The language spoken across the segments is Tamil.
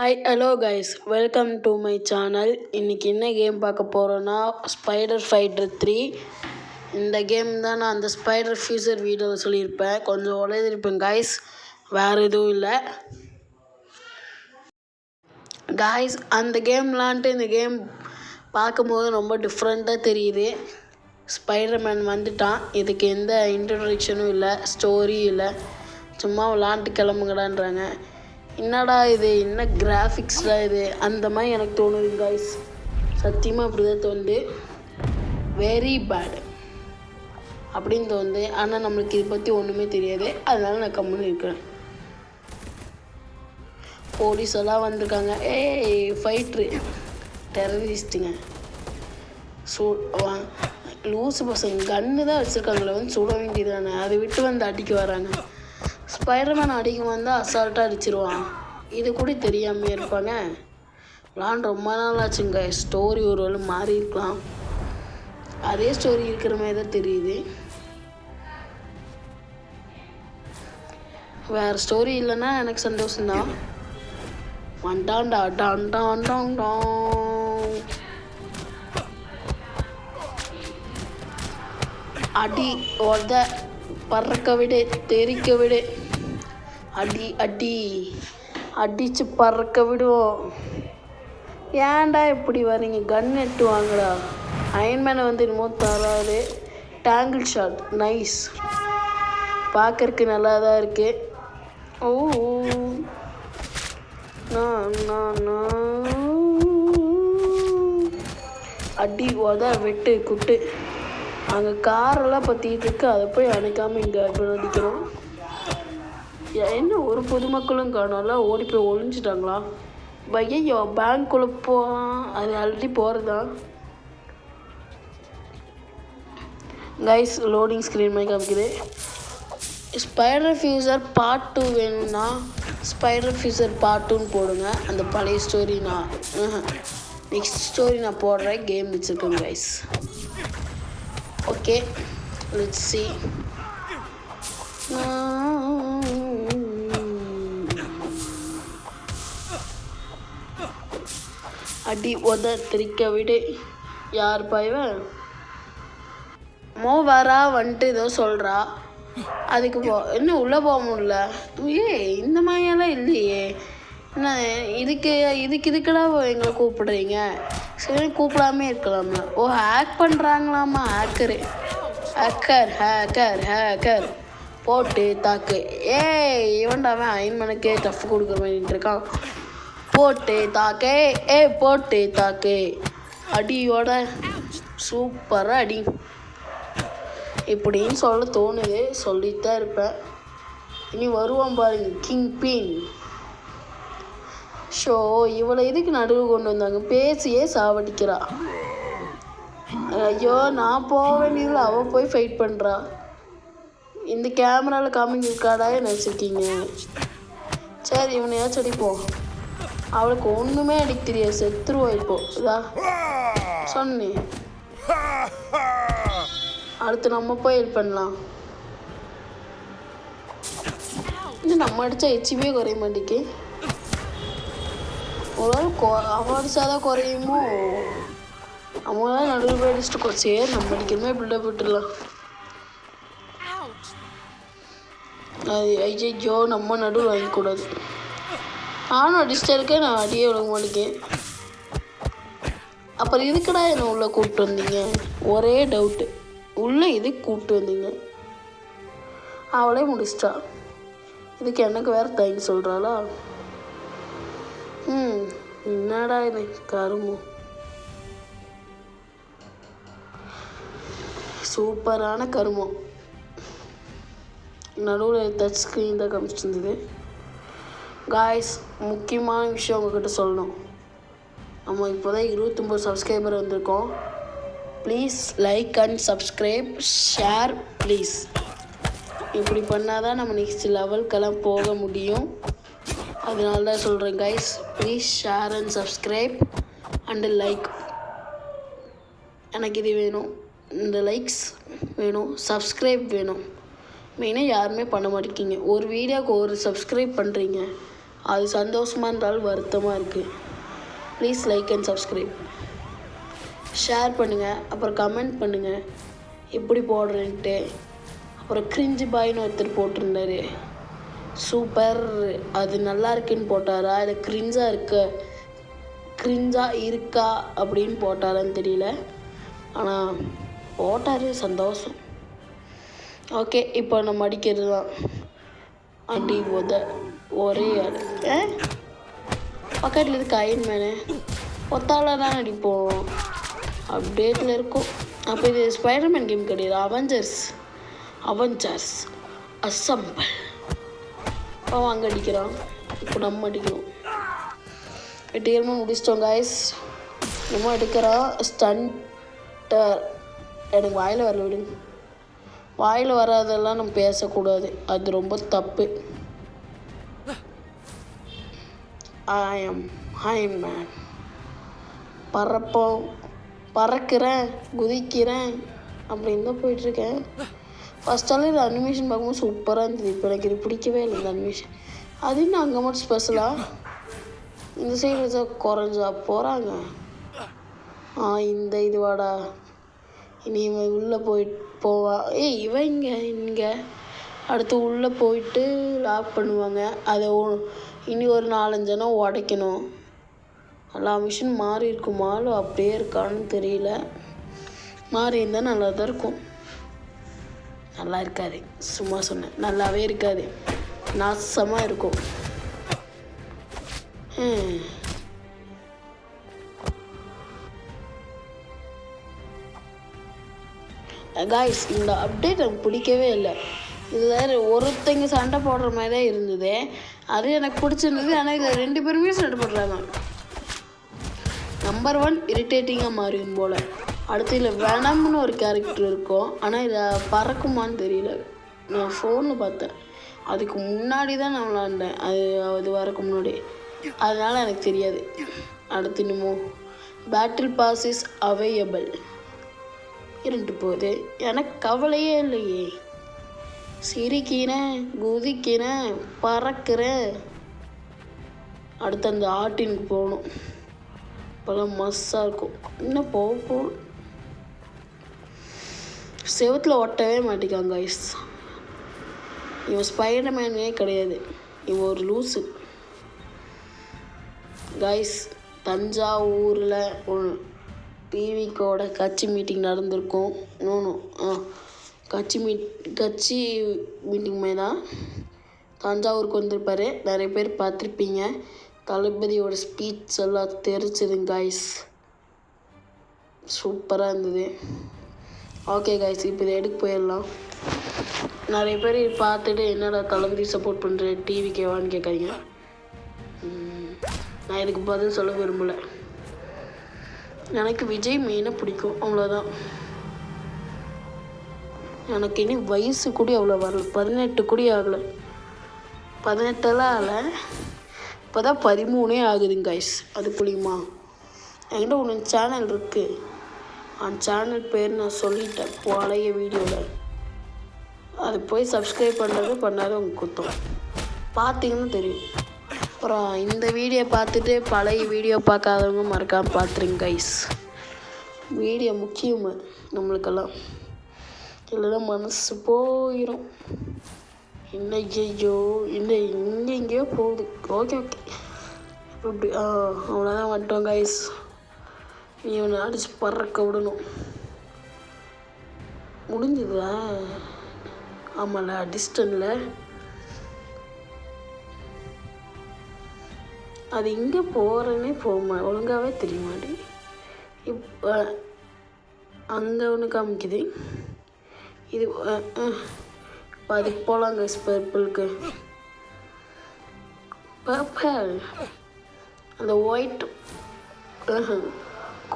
Hi hello guys, welcome to my channel. இன்றைக்கி என்ன கேம் பார்க்க போகிறோன்னா ஸ்பைடர் ஃபைட்டர் 3. இந்த கேம் தான் நான் அந்த ஸ்பைடர் ஃபியூச்சர் வீடியோவில் சொல்லியிருப்பேன். கொஞ்சம் உழைதிருப்பேன் கைஸ், வேறு எதுவும் இல்லை கைஸ். அந்த கேம் விளாண்ட்டு இந்த கேம் பார்க்கும்போது ரொம்ப டிஃப்ரெண்ட்டாக தெரியுது. ஸ்பைடர்மேன் வந்துட்டான், இதுக்கு எந்த இன்ட்ரடக்ஷனும் இல்லை, ஸ்டோரியும் இல்லை, சும்மா விளாண்ட்டு கிளம்புங்கடான்றாங்க. என்னடா இது, என்ன கிராஃபிக்ஸ்லாம் இது, அந்த மாதிரி எனக்கு தோணுது கைஸ். சத்தியமாக அப்படி தான் தோணுது. வெரி பேட் அப்படின்னு தோணுது. ஆனால் நம்மளுக்கு இதை பற்றி ஒன்றுமே தெரியாது, அதனால நான் கம்முன்னு இருக்கிறேன். போலீஸ் எல்லாம் வந்திருக்காங்க. ஃபைட்ரு டெரரிஸ்ட்டுங்க. லூசு பசங்க கன்று தான் வச்சுருக்காங்களே, வந்து சுட வேண்டியதானே, அதை விட்டு வந்து அடிக்க வராங்க. ஸ்பைடர்மேன் அடிக்க வந்தால் அசால்ட்டாக அடிச்சிருவான். இது கூட தெரியாமல் இருப்பாங்க. விளாண்டு ரொம்ப நாள் ஆச்சுங்க. ஸ்டோரி ஒரு வேளை மாறி இருக்கலாம், அதே ஸ்டோரி இருக்கிற மாதிரி தான் தெரியுது. வேறு ஸ்டோரி இல்லைன்னா எனக்கு சந்தோஷம்தான். வண்டாண்டா டான் டான் டான் டான். அடி ஒத பறக்க விடு, தெரிக்க விடு, அடி அடி அடித்து பறக்க விடுவோம். ஏன்டா இப்படி வரீங்க, கன் எட்டு வாங்கடா. அயன்மேனை வந்து என்னமோ தராது. டேங்கிள் ஷாட் நைஸ், பார்க்கறதுக்கு நல்லா தான் இருக்குது. ஓ அடி உத வெட்டு குட்டு. அங்கே காரெல்லாம் பற்றிட்டு இருக்கு, அதை போய் அணைக்காமல் இங்கே அடிக்கிறோம். என்ன ஒரு பொதுமக்களும் காணோம்ல, ஓடி போய் ஒழிஞ்சிட்டாங்களா? பையோ பேங்க்குள்ளே அது ஆல்ரெடி போகிறதா கைஸ். லோடிங் ஸ்க்ரீன் மாதிரி காமிக்குது. ஸ்பைடர் ஃபியூச்சர் பார்ட் 2 வேணும்னா ஸ்பைடர் ஃபியூச்சர் பார்ட் 2ன்னு போடுங்க. அந்த பழைய ஸ்டோரி நான் நெக்ஸ்ட் ஸ்டோரி நான் போடுறேன். கேம் வச்சுருக்கேன் கைஸ். Okay, let's see. அடி உத திரிக்க விடு. யார் பாய்வன் வரா வந்துட்டு ஏதோ சொல்கிறா, அதுக்கு இன்னும் உள்ளே போக முடியல. இந்த மாதிரியெல்லாம் இல்லையே, என்ன இதுக்குடா எங்களை கூப்பிடுறீங்க? சரி, கூப்பிடாமே இருக்கலாம்ல. ஹேக் பண்ணுறாங்களாமா, ஹேக்கர் போட்டு தாக்கு. இவன்டாவன் அயன்மனுக்கே டஃப் கொடுக்க வேண்டிட்டு இருக்கான். போட்டு தாக்கே, போட்டு தாக்கு. அடியோட சூப்பராக அடி இப்படின்னு சொல்ல தோணுது, சொல்லிட்டு தான் இருப்பேன். இனி வருவான் பாருங்க, கிங் பின் ஷோ. இவளை எதுக்கு நடுவு கொண்டு வந்தாங்க? பேசியே சாவடிக்கிறா. ஐயோ, நான் போக வேண்டியதில் அவள் போய் ஃபைட் பண்ணுறா. இந்த கேமராவில் காமிக்கிருக்காடா நினச்சிருக்கீங்க? சரி, இவனையாச்சும் அடிப்போம். அவளுக்கு ஒன்றுமே அடிக்க தெரியாது, செத்துருவா இப்போ. இதா சொன்னேன். அடுத்து நம்ம போய் ஹெல்ப் பண்ணலாம். இன்னும் நம்ம அடித்தா ஹெச்பியே குறைய மாட்டேக்கு. ஒரு நாள் அவன் அடித்தாதான் குறையுமோ? அவங்களால நடுவில் போய் அடிச்சுட்டு சரி, நம்ம அடிக்கிறமே பில்டப் விட்டுடலாம். அது ஐயோ, நம்ம நடுவில் வாங்கிக்கூடாது. நானும் அடிச்சுட்டே இருக்கேன், நான் அடியே விட மாட்டேன். அப்புறம் இதுக்கடா என்னை உள்ளே கூப்பிட்டு வந்தீங்க? ஒரே டவுட்டு, உள்ளே எதுக்கு கூப்பிட்டு வந்தீங்க? அவளே முடிச்சிட்டா. இதுக்கு எனக்கு வேறு தேங்க்ஸ் சொல்கிறாளா? என்னடா இது கருமோ. சூப்பரான கருமம். நடுவில் டச் ஸ்க்ரீன் தான் காமிச்சிட்டு இருந்தது. காய்ஸ், முக்கியமான விஷயம் உங்கள்கிட்ட சொல்லணும். நம்ம இப்போ தான் 29 சப்ஸ்கிரைபர் வந்திருக்கோம். Please like and subscribe, share please. இப்படி பண்ணால் தான் நம்ம நெக்ஸ்ட் லெவலுக்கெல்லாம் போக முடியும். அதனால தான் சொல்கிறேன் guys, please share and subscribe and like. எனக்கு இது வேணும், இந்த லைக்ஸ் வேணும், சப்ஸ்கிரைப் வேணும். மெயினாக யாருமே பண்ண மாட்டேங்கிங்க. ஒரு வீடியோவுக்கு ஒரு சப்ஸ்கிரைப் பண்ணுறீங்க, அது சந்தோஷமாக இருந்தாலும் வருத்தமாக இருக்குது. Please like and subscribe, share பண்ணுங்கள், அப்புறம் கமெண்ட் பண்ணுங்கள் எப்படி போடுறேன்ட்டு. அப்புறம் கிரிஞ்சு பாய்னு ஒருத்தர் போட்டிருந்தாரு, சூப்பர், அது நல்லா இருக்குன்னு போட்டாரா இல்லை கிரிஞ்சாக இருக்கா அப்படின்னு போட்டாரான்னு தெரியல, ஆனால் போட்டார், சந்தோஷம். ஓகே, இப்போ நம்ம அடிக்கிறது தான். அடி ஒரே ஆள் பக்கத்தில் இருக்க அயன்மேனு ஒத்தால தான் அடிப்போம், அப்டேட்டில் இருக்கும். அப்போ இது ஸ்பைடர்மேன் கேம் கிடையாது, அவெஞ்சர்ஸ் அசம்பிள். அவன் அங்கே அடிக்கிறான், இப்போ நம்ம அடிக்கணும். வெட்டிகரமாக முடிச்சிட்டோம் காய்ஸ். நம்ம எடுக்கிறான் ஸ்டண்டர். எனக்கு வாயில் வரல, விடுங்க. வாயில் வராதெல்லாம் நம்ம பேசக்கூடாது, அது ரொம்ப தப்பு. I'm man. பறக்கிறேன், குதிக்கிறேன் அப்படின்னு தான் போயிட்டுருக்கேன். ஃபஸ்ட்டாலும் இது அனிமேஷன் பார்க்கும்போது சூப்பராக இருந்தது. இப்போ எனக்கு இது பிடிக்கவே இல்லை இந்த அனிமேஷன். அது இன்னும் அங்கே மட்டும் ஸ்பெஷலாக இந்த சைடு ஏதோ குறைஞ்சா போகிறாங்க. இந்த இதுவாடா, இனி இவன் உள்ளே போவான். இவன் இங்கே அடுத்து உள்ளே போயிட்டு லாக் பண்ணுவாங்க. அதை இனி ஒரு 4-5 ஜனம் உடைக்கணும். எல்லா மிஷின் மாறி இருக்குமா இல்லை அப்படியே இருக்கான்னு தெரியல. மாறி இருந்தால் நல்லா தான் இருக்கும். நல்லா இருக்காது, சும்மா சொன்னேன், நல்லாவே இருக்காது, நாசமாக இருக்கும். காய்ஸ், இந்த அப்டேட் எனக்கு பிடிக்கவே இல்லை. இதில் ஒருத்தங்க சண்டை போடுற மாதிரி தான் இருந்தது, அது எனக்கு பிடிச்சிருந்தது. ஆனால் இதில் 2 பேருமே சண்டை போடுறாங்க. நம்பர் 1 இரிட்டேட்டிங்காக மாறிடும் போல். அடுத்து இதில் வெனம்னு ஒரு கேரக்டர் இருக்கும், ஆனால் இதை பறக்குமான்னு தெரியல. நான் ஃபோனில் பார்த்தேன், அதுக்கு முன்னாடி தான் நான் விளாண்டேன், அது வரக்கு முன்னாடி, அதனால் எனக்கு தெரியாது. அடுத்து இன்னமும் பேட்டில் பாஸ் இஸ் அவைலபிள் இருந்துட்டு போகுது. எனக்கு கவலையே இல்லையே, சிரிக்கிறேன், குதிக்கிறேன், பறக்கிறேன். அடுத்து அந்த ஆட்டினுக்கு போகணும், இப்போலாம் மஸ்ஸாக இருக்கும். இன்னும் போகும், செவத்தில் ஒட்டவே மாட்டேங்காங்க கைஸ். இவன் ஸ்பைடர்மேனே கிடையாது, இவன் ஒரு லூஸு கைஸ். தஞ்சாவூரில் ஒன்று டிவிக்கோட கட்சி மீட்டிங் நடந்திருக்கும். கட்சி மீட்டிங் மாதிரி தான் தஞ்சாவூருக்கு வந்திருப்பார். நிறைய பேர் பார்த்துருப்பீங்க. தளபதியோட ஸ்பீச் எல்லாம் தெரிச்சதுங்க காய்ஸ், சூப்பராக இருந்தது. ஓகே காய்ஸ், இப்போ இதை எடுக்க போயிடலாம். நிறைய பேர் பார்த்துட்டு என்னடா தளபதி சப்போர்ட் பண்ணுற டிவிக்கேவான்னு கேட்காதீங்க. நான் இதுக்கு பதில் சொல்ல விரும்பலை. எனக்கு விஜய் மெயினாக பிடிக்கும், அவ்வளோதான். எனக்கு இனி வயசு கூட அவ்வளோ வரல, 18 கூட ஆகலை, 18 ஆகலை, இப்போ தான் 13 ஆகுதுங்க கைஸ். அது புரியுமா? என்கிட்ட ஒன்று சேனல் இருக்குது, அந்த சேனல் பேர் நான் சொல்லிட்டேன் பழைய வீடியோவில். அது போய் சப்ஸ்கிரைப் பண்ணாத உங்கள் குத்தம், பார்த்தீங்கன்னா தெரியும். அப்புறம் இந்த வீடியோ பார்த்துட்டு பழைய வீடியோ பார்க்காதவங்க மறக்காமல் பார்த்துருங்க கைஸ். வீடியோ முக்கியம் நம்மளுக்கெல்லாம், இல்லைன்னா மனசு போயிடும். இன்னையோ எங்கேயோ போகுது. ஓகே இப்படி அவ்வளோதான், வந்துட்டோம் கைஸ். இவனை அடிச்சு பறக்க விடணும். முடிஞ்சுதா? ஆமாம்ல, டிஸ்டன்ஸில் அது எங்கே போகிறேன்னே ஒழுங்காகவே தெரிய மாட்டே. இப்போ அங்கே ஒன்று காமிக்குது, இது இப்போ அதுக்கு போகலாம் கைஸ். பர்பிளுக்கு பர்பிள், அந்த white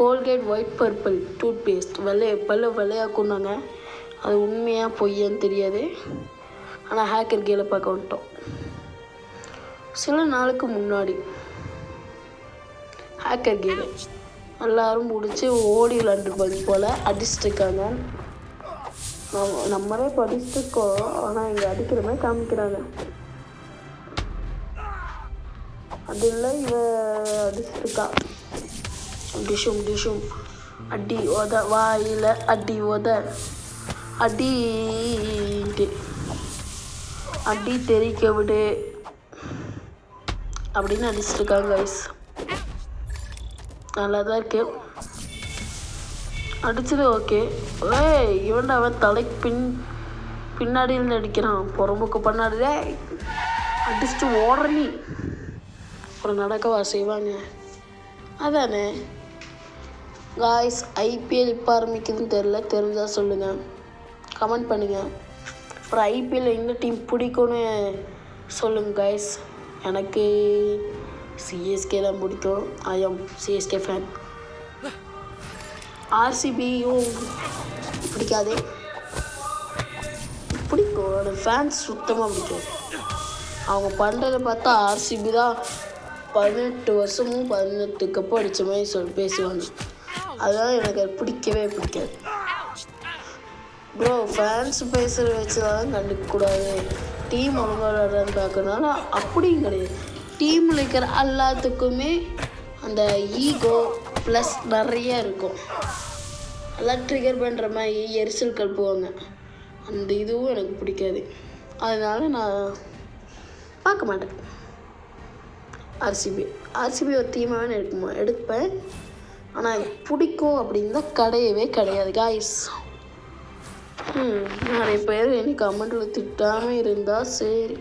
Colgate white purple toothpaste வெள்ளையாக்குனாங்க. அது உண்மையாக பொய்யான்னு தெரியாது, ஆனால் ஹேக்கர் கீழே பார்க்க வந்துட்டோம். சில நாளுக்கு முன்னாடி ஹேக்கர் கேம் எல்லோரும் முடிச்சு ஓடி விளாண்டுருப்பாங்க போல், அடிச்சுட்ருக்காங்க. நம்மளே படிச்சுட்ருக்கோம், ஆனால் இங்கே அடிக்கிற மாதிரி காமிக்கிறாங்க. அது இல்லை இவ அடிச்சிருக்கா. டிஷும் டிஷும் அடி உத வாயில் அடி உத அடிட்டு அடி தெரிக்க விடு அப்படின்னு அடிச்சிருக்காங்க கைஸ். நல்லா தான் இருக்கு அடிச்சது. ஓகே இவன்டா அவன் தலைக்கு பின்னாடியிலேருந்து அடிக்கிறான். புறம்புக்கு பண்ணாடுதே அடிச்சுட்டு ஓடுற நீ அப்புறம் நடக்கவா செய்வாங்க. அதானே காய்ஸ். ஐபிஎல் இப்போ ஆரம்பிக்குதுன்னு தெரிஞ்சால் சொல்லுங்கள், கமெண்ட் பண்ணுங்கள். அப்புறம் ஐபிஎல் எந்த டீம் பிடிக்கும்னு சொல்லுங்கள் காய்ஸ். எனக்கு சிஎஸ்கே தான் பிடிக்கும். I am CSK fan. ஆர்சிபியும் பிடிக்காது, பிடிக்கும். என்னோடய ஃபேன்ஸ் சுத்தமாக பிடிக்கும். அவங்க பண்ணுறத பார்த்தா ஆர்சிபி தான் 18 வருஷமும் 18 கப்பு அடித்த மாதிரி பேசுவாங்க. அதனால் எனக்கு அது பிடிக்கவே பிடிக்காது. ப்ரோ ஃபேன்ஸ் பேசுகிற வச்சு தான் கண்டுக்கக்கூடாது, டீம் ஒழுங்காக விளையாடுறான்னு பார்க்கறதுனால அப்படியும் கிடையாது. டீமில் இருக்கிற எல்லாத்துக்குமே அந்த ஈகோ ப்ளஸ் நிறைய இருக்கும். எல்லாம் ட்ரிகர் பண்ணுற மாதிரி எரிச்சல் கல்ப்புவாங்க. அந்த இதுவும் எனக்கு பிடிக்காது. அதனால் நான் பார்க்க மாட்டேன். ஆர்சிபி ஒரு டீமாகவே எடுப்பேன். ஆனால் பிடிக்கும் அப்படின்னு தான் கிடையாது காய்ஸ். நிறைய பேர் எனக்கு கமெண்டில் திட்டாமல் இருந்தால் சரி.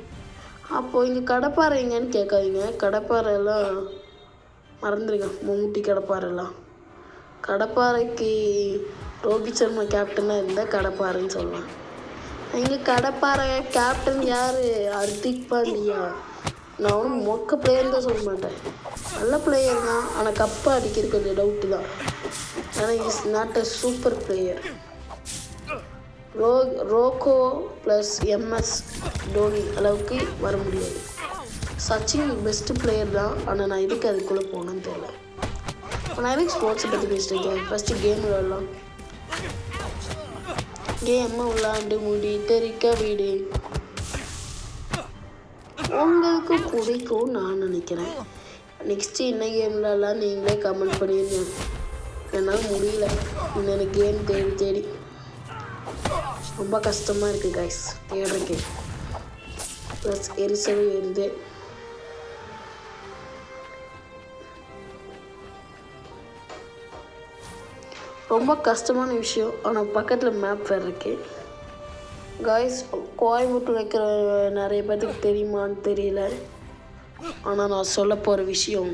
அப்போது இங்கே கடப்பாறை எங்கன்னு கேட்காதீங்க. கடப்பாறையெல்லாம் மறந்துடுங்க. மம்முட்டி கடப்பாறைலாம். கடப்பாறைக்கு ரோஹித் சர்மா கேப்டனாக இருந்தால் கடப்பாறைன்னு சொல்லலாம். இங்கே கடப்பாறை கேப்டன் யார்? ஹர்திக் பாண்டியா. நான் ஒன்றும் மொக்க பிளேயர் தான் சொல்ல மாட்டேன், நல்ல பிளேயர் தான். ஆனால் கப்பை அடிக்கிறது கொஞ்சம் டவுட்டு தான். ஏன்னா is not a super player. Rocco plus MS Dhoni அளவுக்கு வர முடியாது. சச்சின் பெஸ்ட்டு பிளேயர் தான். ஆனால் நான் எதுக்கு அதுக்குள்ளே போகணுன்னு தெரியல. இப்போ நான் எதுக்கு ஸ்போர்ட்ஸை பற்றி பேசிட்டேன். ஃபஸ்ட்டு கேம் விளையாடலாம். கேம்மை விளாண்டு முடி தெரிக்க வீடு உங்களுக்கு பிடிக்கும் நான் நினைக்கிறேன். நெக்ஸ்ட்டு என்ன கேம் விளாட்லாம் நீங்களே கமெண்ட் பண்ணிடுங்க. என்னால் முடியல இன்னொரு கேம் தேடி ரொம்ப கஷ்டமாக இருக்குது கைஸ் தேடுறதுக்கு. ப்ளஸ் எரிச்சலும் ஏறுது. ரொம்ப கஷ்டமான விஷயம். ஆனால் பக்கத்தில் மேப் வேறு இருக்குது காய்ஸ். கோயம்புத்தூர் இருக்கிற நிறைய பேர்த்துக்கு தெரியுமான்னு தெரியல. ஆனால் நான் சொல்ல போகிற விஷயம்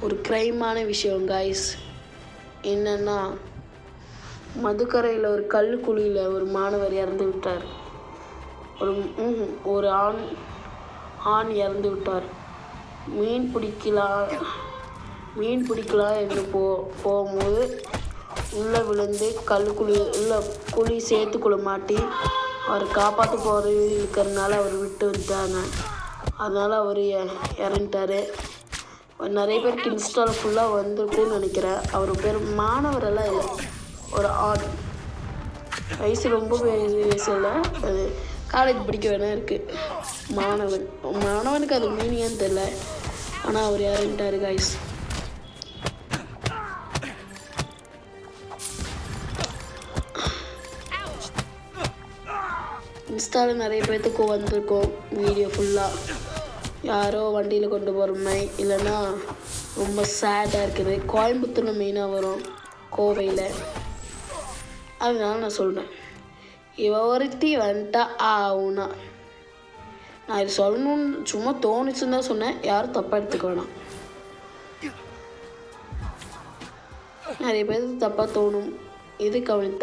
ஒரு க்ரைமான விஷயம் காய்ஸ். என்னென்னா மதுக்கரையில் ஒரு கல்லுக்குழியில் ஒரு மாணவர் இறந்து விட்டார். ஒரு ஆண் இறந்து விட்டார். மீன் பிடிக்கலாம் என்று போகும்போது உள்ளே விழுந்து குழி சேத்துக்குள்ளே மாட்டி அவர் காப்பாற்ற போகிற இருக்கிறதுனால அவர் விட்டு வந்துட்டாங்க. அதனால் அவர் இறந்துட்டார். நிறைய பேருக்கு இன்ஸ்டாவில் ஃபுல்லாக வந்திருக்குன்னு நினைக்கிறேன். அவர் பேர் மாணவரெல்லாம் இல்லை, ஒரு ஆண். வயசு ரொம்ப வயசு இல்லை, அது காலேஜ் படிக்க வேணா இருக்குது. மாணவனுக்கு அது மீனிங்கான்னு தெரில. ஆனால் அவர் இறந்துட்டார் காய்ஸ். இன்ஸ்டாவில் நிறைய பேர்த்துக்கு வந்திருக்கோம் வீடியோ ஃபுல்லாக. யாரோ வண்டியில் கொண்டு போகிற மாதிரி, இல்லைன்னா ரொம்ப சேடாக இருக்குது. கோயம்புத்தூரில் மெயினாக வரும், கோவையில். அதனால நான் சொல்கிறேன், ஒருத்தி வந்துட்டா ஆகுனா. நான் இது சொல்லணும்னு சும்மா தோணுச்சுன்னு தான் சொன்னேன். யாரும் தப்பாக எடுத்துக்க வேணாம். நிறைய பேருக்கு தப்பாக தோணும். இது கவனித்த